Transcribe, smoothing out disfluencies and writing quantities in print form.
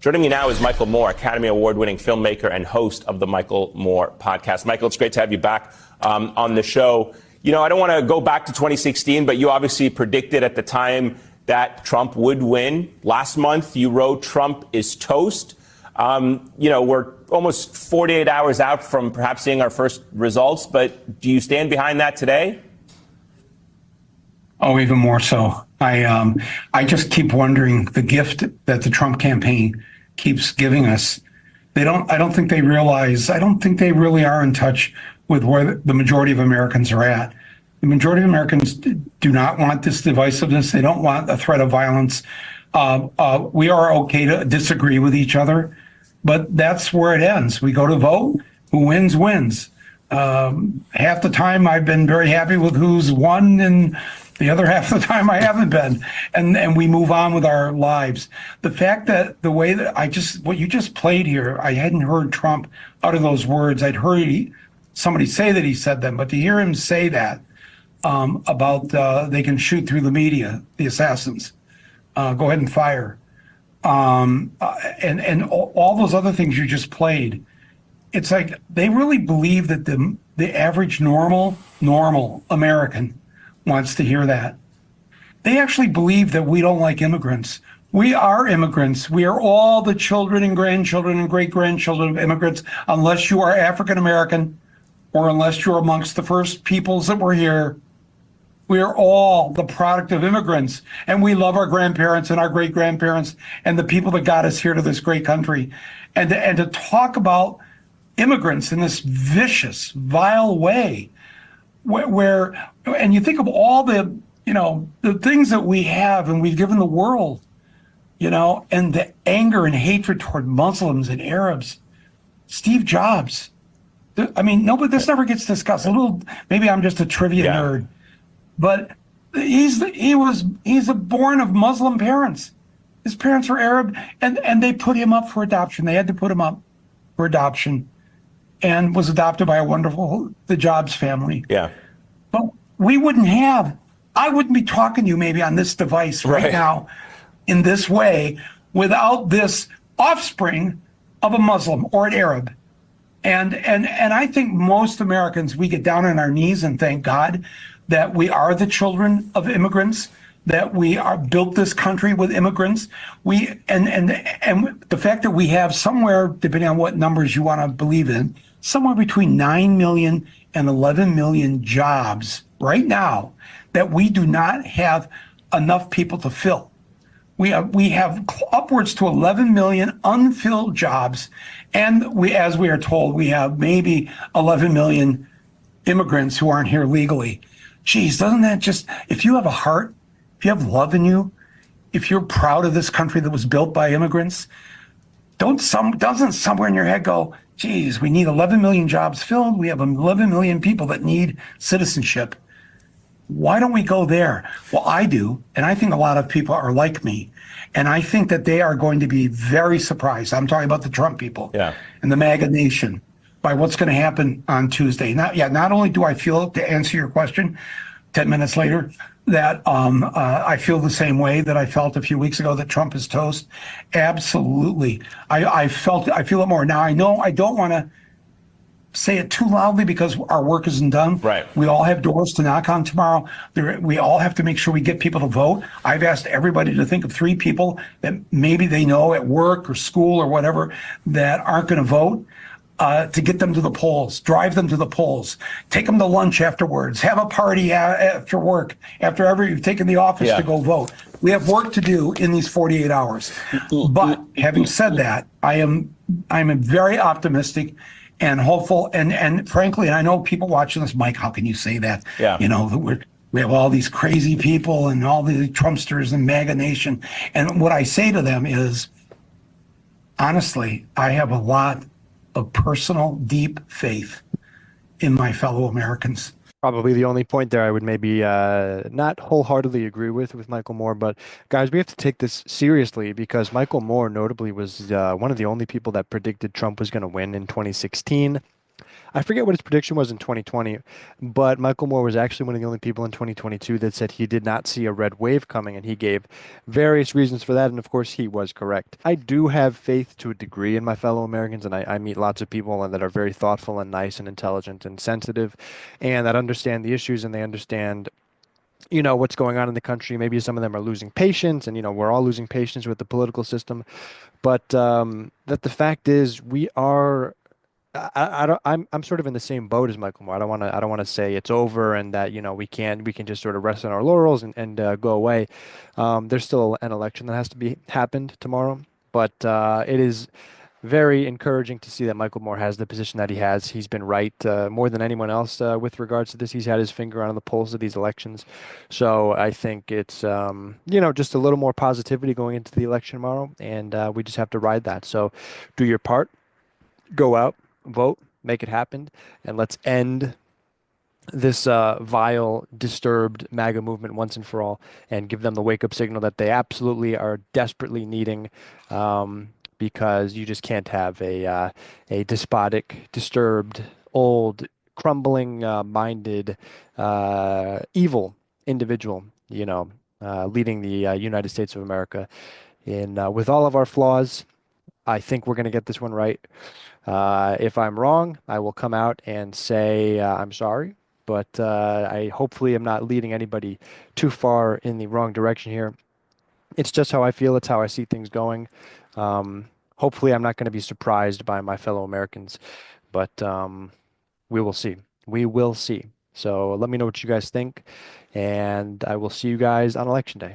Joining me now is Michael Moore, Academy Award-winning filmmaker and host of the Michael Moore podcast. Michael, it's great to have you back on the show. You know, I don't want to go back to 2016, but you obviously predicted at the time that Trump would win. Last month, you wrote Trump is toast. We're almost 48 hours out from perhaps seeing our first results, but do you stand behind that today? Oh, even more so. I just keep wondering the gift that the Trump campaign keeps giving us. I don't think they realize, I don't think they really are in touch with where the majority of Americans are at. The majority of Americans do not want this divisiveness. They don't want a threat of violence. We are okay to disagree with each other, but that's where it ends. We go to vote. Who wins, wins. Half the time I've been very happy with who's won, and the other half of the time I haven't been. And we move on with our lives. The fact that the way that what you just played here, I hadn't heard Trump utter those words. I'd heard somebody say that he said them, but to hear him say that about they can shoot through the media, the assassins, go ahead and fire, and all those other things you just played, it's like they really believe that the average normal American wants to hear that. They actually believe that we don't like immigrants. We are immigrants. We are all the children and grandchildren and great-grandchildren of immigrants, unless you are African American or unless you're amongst the first peoples that were here. We are all the product of immigrants, and we love our grandparents and our great-grandparents and the people that got us here to this great country. And to talk about immigrants in this vicious, vile way, and you think of all the things that we have and we've given the world, and the anger and hatred toward Muslims and Arabs. Steve Jobs. I mean, this never gets discussed. Maybe I'm just a trivia nerd, but he's born of Muslim parents. His parents were Arab, and they put him up for adoption. They had to put him up for adoption, and was adopted by the Jobs family. Yeah. But I wouldn't be talking to you maybe on this device right now in this way without this offspring of a Muslim or an Arab. And I think most Americans, we get down on our knees and thank God that we are the children of immigrants, that we built this country with immigrants. And the fact that we have somewhere, depending on what numbers you want to believe in, somewhere between 9 million and 11 million jobs right now that we do not have enough people to fill. We have upwards to 11 million unfilled jobs, and as we are told, we have maybe 11 million immigrants who aren't here legally. Geez, doesn't that just, if you have a heart, if you have love in you, if you're proud of this country that was built by immigrants, doesn't somewhere in your head go, geez, we need 11 million jobs filled. We have 11 million people that need citizenship. Why don't we go there? Well, I do. And I think a lot of people are like me. And I think that they are going to be very surprised. I'm talking about the Trump people and the MAGA nation by what's going to happen on Tuesday. Not only do I feel, to answer your question 10 minutes later, that I feel the same way that I felt a few weeks ago that Trump is toast. Absolutely. I feel it more. Now, I know I don't want to say it too loudly because our work isn't done. Right. We all have doors to knock on tomorrow. We all have to make sure we get people to vote. I've asked everybody to think of 3 people that maybe they know at work or school or whatever that aren't going to vote. To get them to the polls, drive them to the polls, take them to lunch afterwards, have a party after work, after you've taken the office to go vote. We have work to do in these 48 hours. But having said that, I'm very optimistic and hopeful. And frankly, and I know people watching this, Mike, how can you say that? Yeah. We have all these crazy people and all the Trumpsters and MAGA nation. And what I say to them is, honestly, I have a lot of personal, deep faith in my fellow Americans. Probably the only point there I would maybe not wholeheartedly agree with Michael Moore, but guys, we have to take this seriously because Michael Moore notably was one of the only people that predicted Trump was going to win in 2016. I forget what his prediction was in 2020, but Michael Moore was actually one of the only people in 2022 that said he did not see a red wave coming, and he gave various reasons for that. And of course, he was correct. I do have faith to a degree in my fellow Americans, and I meet lots of people that are very thoughtful and nice and intelligent and sensitive, and that understand the issues and they understand what's going on in the country. Maybe some of them are losing patience, and we're all losing patience with the political system. But that the fact is, we are. I don't. I'm sort of in the same boat as Michael Moore. I don't want to say it's over and that we can just sort of rest on our laurels and go away. There's still an election that has to be happened tomorrow, but it is very encouraging to see that Michael Moore has the position that he has. He's been right more than anyone else with regards to this. He's had his finger on the pulse of these elections. So I think it's, just a little more positivity going into the election tomorrow, and we just have to ride that. So do your part, go out, vote, make it happen, and let's end this vile, disturbed MAGA movement once and for all, and give them the wake-up signal that they absolutely are desperately needing, because you just can't have a despotic, disturbed, old, crumbling, minded, evil individual, leading the United States of America. In with all of our flaws, I think we're going to get this one right. If I'm wrong, I will come out and say I'm sorry, but I hopefully am not leading anybody too far in the wrong direction here. It's just how I feel. It's how I see things going. Hopefully, I'm not going to be surprised by my fellow Americans, but we will see. We will see. So let me know what you guys think, and I will see you guys on Election Day.